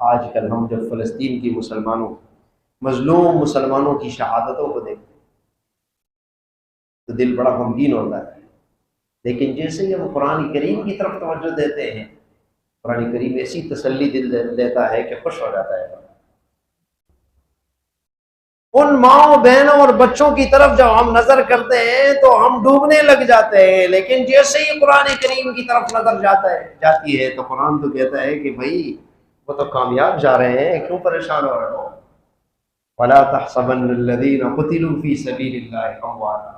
آج کل ہم جب فلسطین کی مظلوم مسلمانوں کی شہادتوں کو دیکھتے ہیں تو دل بڑا غمگین ہوتا ہے، لیکن جیسے ہی ہم قرآن کریم کی طرف توجہ دیتے ہیں، قرآن کریم ایسی تسلی دل دیتا ہے کہ خوش ہو جاتا ہے۔ ان ماؤں بہنوں اور بچوں کی طرف جب ہم نظر کرتے ہیں تو ہم ڈوبنے لگ جاتے ہیں، لیکن جیسے ہی قرآن کریم کی طرف نظر جاتی ہے تو قرآن تو کہتا ہے کہ بھائی وہ تو کامیاب جا رہے ہیں، کیوں پریشان ہو رہے ہو؟ وَلَا تَحْسَبَنَّ الَّذِينَ قُتِلُوا فِي سَبِيلِ اللَّهِ أَمْوَاتًا،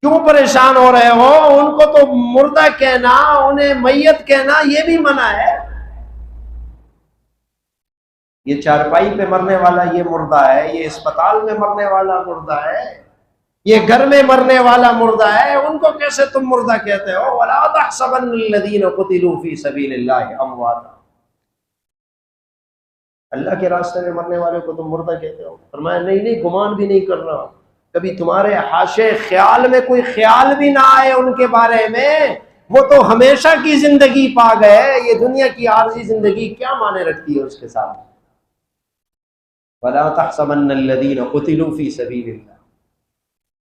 کیوں پریشان ہو رہے ہو؟ ان کو تو مردہ کہنا، انہیں میت کہنا یہ بھی منع ہے۔ یہ چارپائی پہ مرنے والا یہ مردہ ہے، یہ اسپتال میں مرنے والا مردہ ہے، یہ گھر میں مرنے والا مردہ ہے، ان کو کیسے تم مردہ کہتے ہو؟ وَلَا تَحْسَبَنَّ الَّذِينَ قُتِلُوا فِي سَبِيلِ اللَّهِ أَمْوَاتًا، اللہ کے راستے میں مرنے والے کو تم مردہ کہتے ہو؟ فرمایا نہیں، گمان بھی نہیں کر رہا، کبھی تمہارے حاشے خیال میں کوئی خیال بھی نہ آئے ان کے بارے میں، وہ تو ہمیشہ کی زندگی پا گئے، یہ دنیا کی عارضی زندگی کیا معنی رکھتی ہے اس کے ساتھ؟ وَلَا تَحْسَبَنَّ الَّذِينَ قُتِلُوا فِي سَبِيلِ اللَّهِ،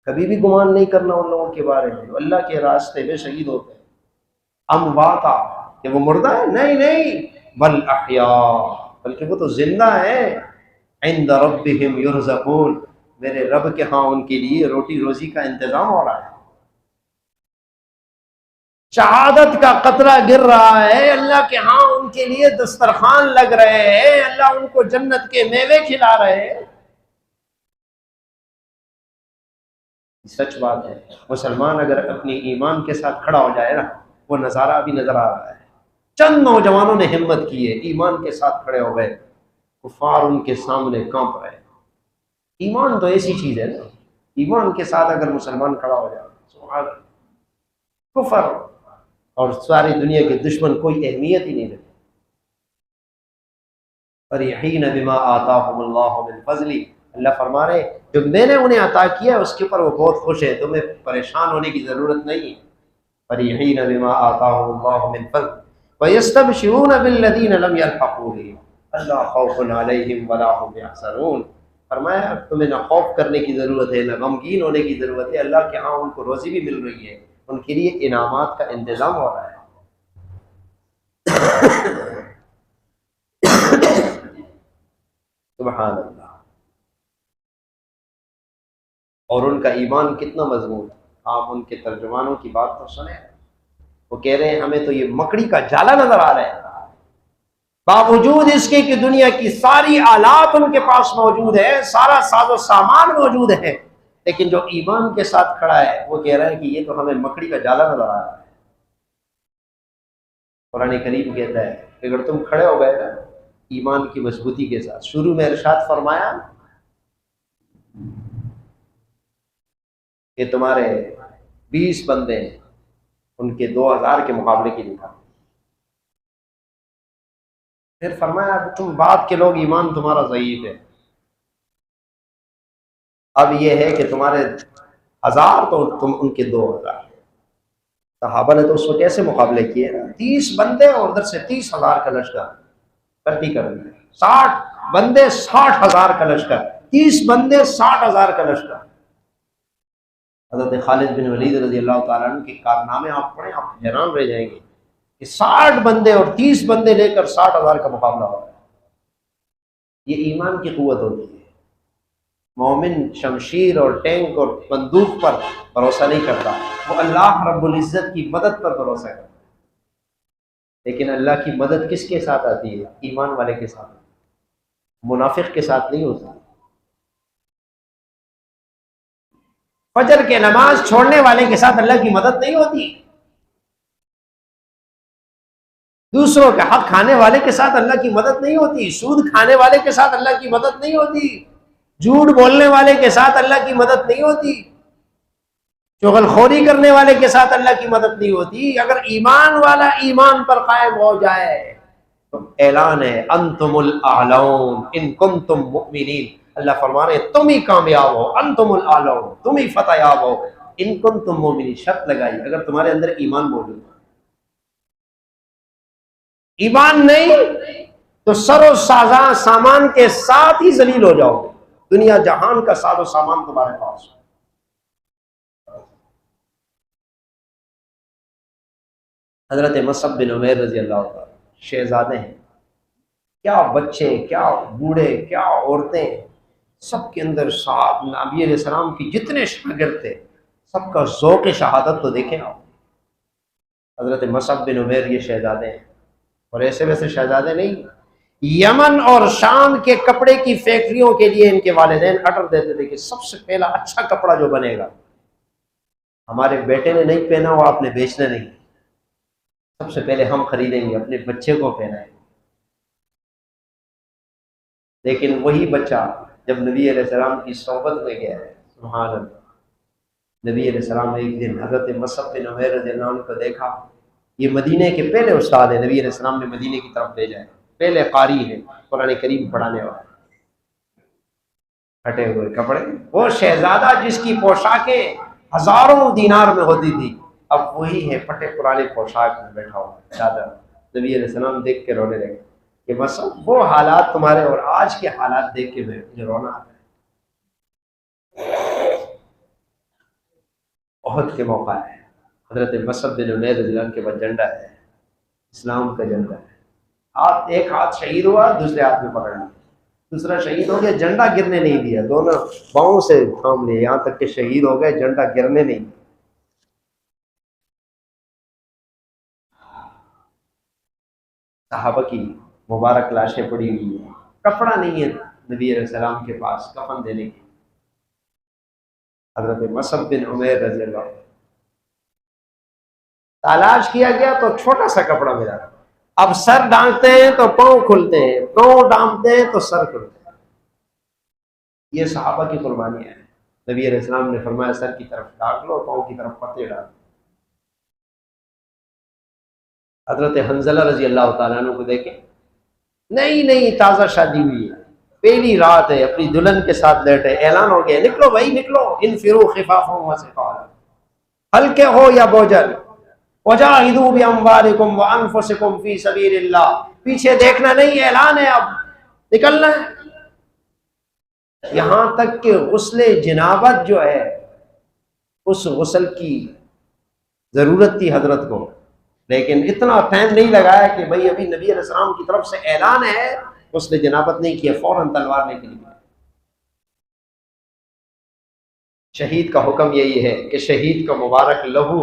کبھی بھی گمان نہیں کرنا ان لوگوں کے بارے میں جو اللہ کے راستے میں شہید ہوتے ہیں۔ امواتا، کہ وہ مردہ ہے؟ نہیں، بل احیاء، بلکہ وہ تو زندہ ہیں، عند ربهم یرزقون، میرے رب کے ہاں ان کے لیے روٹی روزی کا انتظام ہو رہا ہے، شہادت کا قطرہ گر رہا ہے، اللہ کے ہاں ان کے لیے دسترخوان لگ رہے ہیں، اللہ ان کو جنت کے میوے کھلا رہے ہیں۔ سچ بات ہے، مسلمان اگر اپنی ایمان کے ساتھ کھڑا ہو جائے نا، وہ نظارہ بھی نظر آ رہا ہے۔ چند نوجوانوں نے ہمت کی ہے، ایمان کے ساتھ کھڑے ہو گئے، کفار ان کے سامنے کانپ رہے۔ ایمان تو ایسی چیز ہے نا، ایمان کے ساتھ اگر مسلمان کھڑا ہو جائے، سبحان اللہ، کفر اور ساری دنیا کے دشمن کوئی اہمیت ہی نہیں رہتی۔ فَرِحِينَ بِمَا آتَاهُمُ اللَّهُ مِنْ فَضْلِهِ، اللہ فرما رہے جو میں نے انہیں عطا کیا ہے اس کے اوپر وہ بہت خوش ہے، تمہیں پریشان ہونے کی ضرورت نہیں ہے۔ فَرِحِينَ بِمَا آتَاهُمُ اللَّهُ مِنْ فَضْلِهِ وَيَسْتَبْشِرُونَ بِالَّذِينَ لَمْ يَلْحَقُوا بِهِمْ أَلَّا خَوْفٌ عَلَيْهِمْ وَلَا هُمْ يَحْزَنُونَ، فرمایا اب تمہیں نہ خوف کرنے کی ضرورت ہے، نہ غمگین ہونے کی ضرورت ہے، اللہ کے ہاں ان کو روزی بھی مل رہی ہے، ان کے لیے انعامات کا انتظام ہو رہا ہے۔ سبحان اللہ، اور ان کا ایمان کتنا مضبوط ہے۔ آپ ان کے ترجمانوں کی بات تو سنیں، وہ کہہ رہے ہیں ہمیں تو یہ مکڑی کا جالا نظر آ رہا ہے، باوجود اس کے کہ دنیا کی ساری آلات ان کے پاس موجود ہے، سارا ساز و سامان موجود ہے، لیکن جو ایمان کے ساتھ کھڑا ہے وہ کہہ رہا ہے کہ یہ تو ہمیں مکڑی کا جالا نظر آ رہا ہے۔ قرآن کریم کہتا ہے کہ اگر تم کھڑے ہو گئے نا ایمان کی مضبوطی کے ساتھ، شروع میں ارشاد فرمایا کہ تمہارے 20 بندے ہیں، ان کے 2000 کے مقابلے کی لکھا، پھر فرمایا تم بعد کے لوگ ایمان تمہارا ضعیف ہے، اب یہ ہے کہ تمہارے 1000 تو تم ان کے 2000۔ صحابہ نے تو اس وقت ایسے مقابلے کیے نا، 30 بندے اور ادھر سے 30,000 کا لشکر اکٹھی کر دیا، 60 بندے 60,000 کا لشکر، 30 بندے 60,000 کا لشکر۔ حضرت خالد بن ولید رضی اللہ تعالیٰ عنہ کے کارنامے آپ پڑھیں، آپ حیران رہ جائیں گے کہ 60 بندے اور 30 بندے لے کر 60,000 کا مقابلہ ہو رہا ہے۔ یہ ایمان کی قوت ہوتی ہے۔ مومن شمشیر اور ٹینک اور بندوق پر بھروسہ نہیں کرتا، وہ اللہ رب العزت کی مدد پر بھروسہ کرتا ہے۔ لیکن اللہ کی مدد کس کے ساتھ آتی ہے؟ ایمان والے کے ساتھ، منافق کے ساتھ نہیں ہوتی۔ فجر کے نماز چھوڑنے والے کے ساتھ اللہ کی مدد نہیں ہوتی، دوسروں کا حق کھانے والے کے ساتھ اللہ کی مدد نہیں ہوتی، سود کھانے والے کے ساتھ اللہ کی مدد نہیں ہوتی، جھوٹ بولنے والے کے ساتھ اللہ کی مدد نہیں ہوتی، چغل خوری کرنے والے کے ساتھ اللہ کی مدد نہیں ہوتی۔ اگر ایمان والا ایمان پر قائم ہو جائے تو اعلان ہے انتم الاعلون ان کنتم مؤمنین، اللہ فرما رہے ہیں تم ہی کامیاب ہو، انتم الاعلون، تم ہی فتح یاب ہو، ان کنتم مؤمنین، شرط لگائی اگر تمہارے اندر ایمان موجود ہے۔ ایمان نہیں تو سر و سازاں سامان کے ساتھ ہی ذلیل ہو جاؤ گے، دنیا جہان کا ساز و سامان تمہارے پاس. حضرت مصعب بن عمیر رضی اللہ عنہ شہزادے ہیں، کیا بچے، کیا بوڑھے، کیا عورتیں، سب کے اندر صاحب نبی علیہ السلام کی جتنے شاگرد تھے سب کا ذوق شہادت تو دیکھیں آپ. حضرت مصعب بن عمیر یہ شہزادے ہیں، اور ایسے ویسے شہزادے نہیں. یمن اور شام کے کپڑے کی فیکٹریوں کے لیے ان کے والدین آرڈر دیتے تھے کہ سب سے پہلا اچھا کپڑا جو بنے گا، ہمارے بیٹے نے نہیں پہنا وہ آپ نے بیچنا نہیں، سب سے پہلے ہم خریدیں گے، اپنے بچے کو پہنائیں. لیکن وہی بچہ جب نبی علیہ السلام کی صحبت میں گیا ہے، سبحان اللہ، نبی علیہ السلام نے ایک دن حضرت مصعب بن عمیر رضی اللہ عنہ کو دیکھا. یہ مدینے کے پہلے استاد ہیں، نبی علیہ السلام نے مدینے کی طرف بھیجا ہے، پہلے قاری ہے، قرآن کریم پڑھانے والا. پھٹے ہوئے کپڑے، وہ شہزادہ جس کی پوشاکیں ہزاروں دینار میں ہوتی تھی اب وہی ہے پھٹے پرانے پوشاک میں بیٹھا ہوا چادر. نبی علیہ السلام دیکھ کے رونے لگے کہ بس وہ حالات تمہارے اور آج کے حالات دیکھ کے مجھے رونا آتا ہے. عہد کے موقع ہے، حضرت مصعب بن عمیر رضی اللہ عنہ کے بعد جھنڈا ہے، اسلام کا جھنڈا ہے. ایک ہاتھ شہید ہوا، دوسرے ہاتھ میں پکڑ لیا، دوسرا شہید ہو گیا، جھنڈا گرنے نہیں دیا، دونوں پاؤں سے تھام لیے یہاں تک کہ شہید ہو گئے، جھنڈا گرنے نہیں دیا. صحابہ کی مبارک لاشیں پڑی ہوئی ہیں، کپڑا نہیں ہے نبی علیہ السلام کے پاس کفن دینے کی. حضرت مصعب بن عمیر رضی اللہ عنہ تلاش کیا گیا تو چھوٹا سا کپڑا ملا. اب سر ڈانٹتے ہیں تو پاؤں کھلتے ہیں، پاؤں ڈانٹتے ہیں تو سر کھلتے ہیں. یہ صحابہ کی قربانیاں ہیں. نبی علیہ السلام نے فرمایا سر کی طرف ڈانٹ لو، پاؤں کی طرف پتے ڈال. حضرت حنظلہ رضی اللہ تعالیٰ عنہ کو دیکھیں، نہیں تازہ شادی ہوئی ہے، پہلی رات ہے، اپنی دلہن کے ساتھ لیٹے، اعلان ہو گیا نکلو بھائی نکلو، انفروا خفافا وثقالا، ہلکے ہو یا بوجھل، وجاہدوا باموالکم وانفسکم فی سبیل اللہ. پیچھے دیکھنا نہیں، اعلان ہے، اب نکلنا ہے. یہاں تک کہ غسل جنابت جو ہے اس غسل کی ضرورت تھی حضرت کو، لیکن اتنا ٹائم نہیں لگایا کہ بھئی ابھی نبی علیہ السلام کی طرف سے اعلان ہے، غسل جنابت نہیں کیا، فوراً تلوار لے کے نکلا. شہید کا حکم یہی ہے کہ شہید کا مبارک لہو،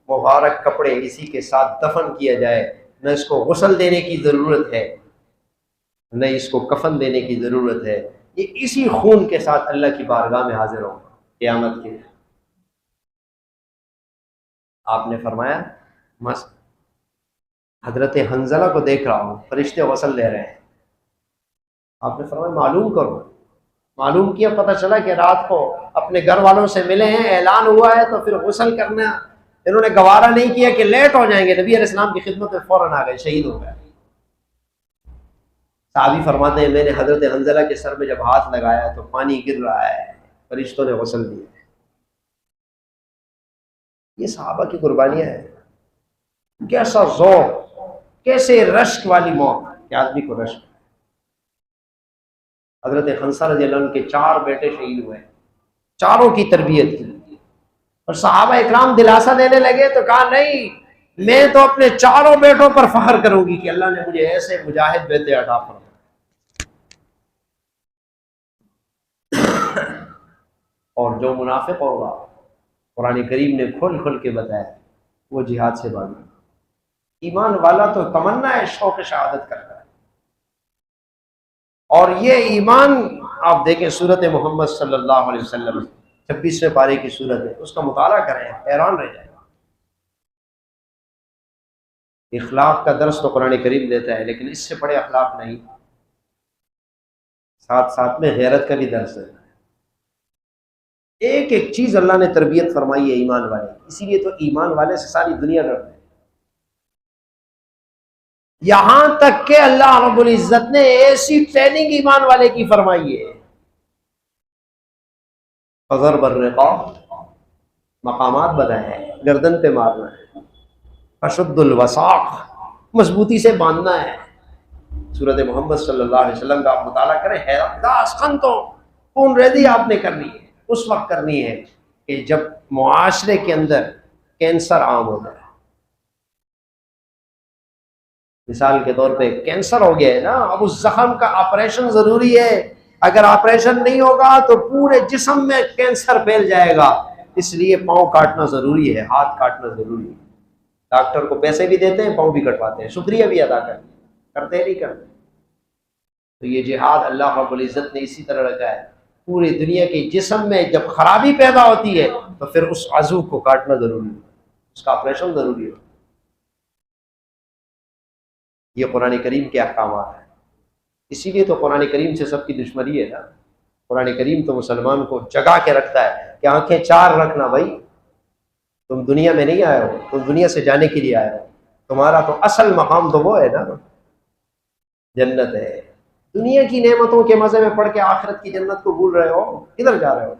مبارک کپڑے اسی کے ساتھ دفن کیا جائے. نہ اس کو غسل دینے کی ضرورت ہے، نہ اس کو کفن دینے کی ضرورت ہے. یہ اسی خون کے ساتھ اللہ کی بارگاہ میں حاضر ہوگا قیامت کے دن. آپ نے فرمایا حضرت حنظلہ کو دیکھ رہا ہوں، فرشتے غسل دے رہے ہیں. آپ نے فرمایا معلوم کرو. معلوم کیا، پتہ چلا کہ رات کو اپنے گھر والوں سے ملے ہیں، اعلان ہوا ہے تو پھر غسل کرنا. انہوں نے گوارا نہیں کیا کہ لیٹ ہو جائیں گے، نبی علیہ السلام کی خدمت میں فوراً آ گئے، شہید ہو گئے. صحابی فرماتے ہیں میں نے حضرت حنظلہ کے سر میں جب ہاتھ لگایا تو پانی گر رہا ہے، فرشتوں نے غسل دیا. یہ صحابہ کی قربانیاں ہیں. کیسا ذوق، کیسے رشک والی موت کہ آدمی کو رشک. حضرت حنظلہ رضی اللہ عنہ کے 4 بیٹے شہید ہوئے، چاروں کی تربیت کی. اور صحابہ اکرام دلاسا دینے لگے تو کہا نہیں، میں تو اپنے 4 بیٹوں پر فخر کروں گی کہ اللہ نے مجھے ایسے مجاہد بیٹے عطا فرمائے. اور جو منافق ہوگا قرآن کریم نے کھل کے بتایا وہ جہاد سے بھاگے. ایمان والا تو تمنا ہے، شوق شہادت کرتا ہے. اور یہ ایمان آپ دیکھیں سورت محمد صلی اللہ علیہ وسلم 26ویں پارے کی سورت ہے، اس کا مطالعہ کریں، حیران رہ جائیں. اخلاق کا درس تو قرآن کریم دیتا ہے لیکن اس سے بڑے اخلاق نہیں، ساتھ میں غیرت کا بھی درس ہے. ایک ایک چیز اللہ نے تربیت فرمائی ہے ایمان والے، اسی لیے تو ایمان والے سے ساری دنیا ڈرتے ہیں. یہاں تک کہ اللہ رب العزت نے ایسی ٹریننگ ایمان والے کی فرمائی ہے. فضرب الرقاب، مقامات بتائے ہیں، گردن پہ مارنا ہے. اشد الوثاق، مضبوطی سے باندھنا ہے۔ سورت محمد صلی اللہ علیہ وسلم کا آپ مطالعہ کریں، حیرت خندوں خون ریزی آپ نے کرنی ہے، اس وقت کرنی ہے کہ جب معاشرے کے اندر کینسر عام ہو جائے۔ مثال کے طور پہ کینسر ہو گیا ہے نا، اب اس زخم کا آپریشن ضروری ہے، اگر آپریشن نہیں ہوگا تو پورے جسم میں کینسر پھیل جائے گا، اس لیے پاؤں کاٹنا ضروری ہے، ہاتھ کاٹنا ضروری ہے۔ ڈاکٹر کو پیسے بھی دیتے ہیں، پاؤں بھی کٹواتے ہیں، شکریہ بھی ادا کرتے ہیں نہیں کرتے۔ تو یہ جہاد اللہ رب العزت نے اسی طرح رکھا ہے، پوری دنیا کے جسم میں جب خرابی پیدا ہوتی ہے تو پھر اس عضو کو کاٹنا ضروری ہے، اس کا آپریشن ضروری ہے۔ یہ قرآن کریم کے احکامات ہیں، اسی لیے تو قرآن کریم سے سب کی دشمنی ہے نا۔ قرآن کریم تو مسلمان کو جگا کے رکھتا ہے کہ آنکھیں چار رکھنا بھائی، تم دنیا میں نہیں آئے ہو، تم دنیا سے جانے کے لیے آئے ہو، تمہارا تو اصل مقام تو وہ ہے نا، جنت ہے۔ دنیا کی نعمتوں کے مزے میں پڑھ کے آخرت کی جنت کو بھول رہے ہو، کدھر جا رہے ہو،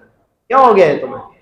کیا ہو گیا ہے تمہیں؟